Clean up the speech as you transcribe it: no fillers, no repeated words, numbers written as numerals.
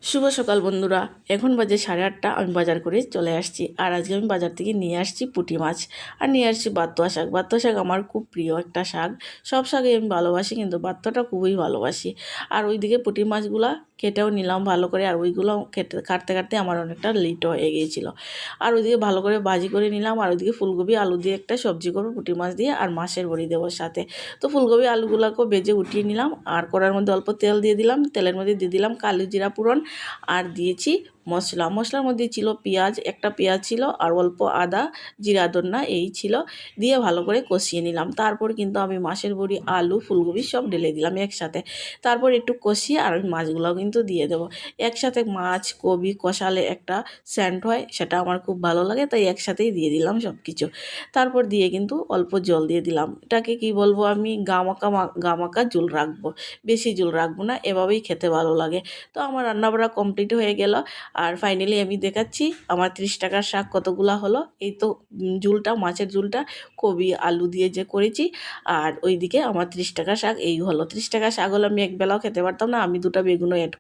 শুভ সকাল বন্ধুরা। এখন বাজে 8:30। আমি বাজার করে চলে আসছি। আর আজকে আমি বাজার থেকে নিয়ে আসছি পুঁটি মাছ আর নিয়ে আসছি বাতুয়া শাক। বাতুয়া শাক আমার খুব প্রিয় একটা শাক। সব শাকই আমি ভালোবাসি, কিন্তু বাতুয়াটা খুবই ভালোবাসি। আর ওইদিকে পুঁটি মাছগুলা কেটেও নিলাম ভালো করে। আর ওইগুলো কাটতে কাটতে আমার অনেকটা লেট হয়ে গিয়েছিল। আর ওইদিকে ভালো করে ভাজি করে নিলাম। আর ওইদিকে ফুলকপি আলু দিয়ে একটা সবজি করবো পুঁটি মাছ দিয়ে, আর মাছের বড়ি দেবো সাথে। তো ফুলকপি আলুগুলোকেও ভেজে উঠিয়ে নিলাম। আর কড়ার মধ্যে অল্প তেল দিয়ে দিলাম। তেলের মধ্যে দিয়ে দিলাম কালো জিরা ফোড়ন, আর দিয়েছি মশলার মধ্যে ছিল পেঁয়াজ, একটা পেঁয়াজ ছিল, আর অল্প আদা, জিরা ধন্না এই ছিল। দিয়ে ভালো করে কষিয়ে নিলাম। তারপর কিন্তু আমি মাছের বড়ি, আলু, ফুলকপি সব ঢেলে দিলাম একসাথে। তারপর একটু কষিয়ে আর ওই মাছগুলোও কিন্তু দিয়ে দেবো একসাথে। মাছ কবি কষালে একটা স্যান্ট হয়, সেটা আমার খুব ভালো লাগে, তাই একসাথেই দিয়ে দিলাম সব কিছু। তারপর দিয়ে কিন্তু অল্প জল দিয়ে দিলাম। এটাকে কি বলবো, আমি গামাকা ঝোল রাখবো, বেশি ঝোল রাখবো না, এভাবেই খেতে ভালো লাগে। তো আমার রান্নাবাড়া কমপ্লিট হয়ে গেল। আর ফাইনালি আমি দেখাচ্ছি আমার 30 টাকার শাক কতগুলা হলো। এই তো ঝুলটা, মাছের ঝুলটা কবি আলু দিয়ে যে করেছি। আর ওইদিকে আমার 30 টাকার শাক এই হলো। 30 টাকার শাক হলো, আমি একবেলাও খেতে পারতাম না, আমি দুটো বেগুনও অ্যাড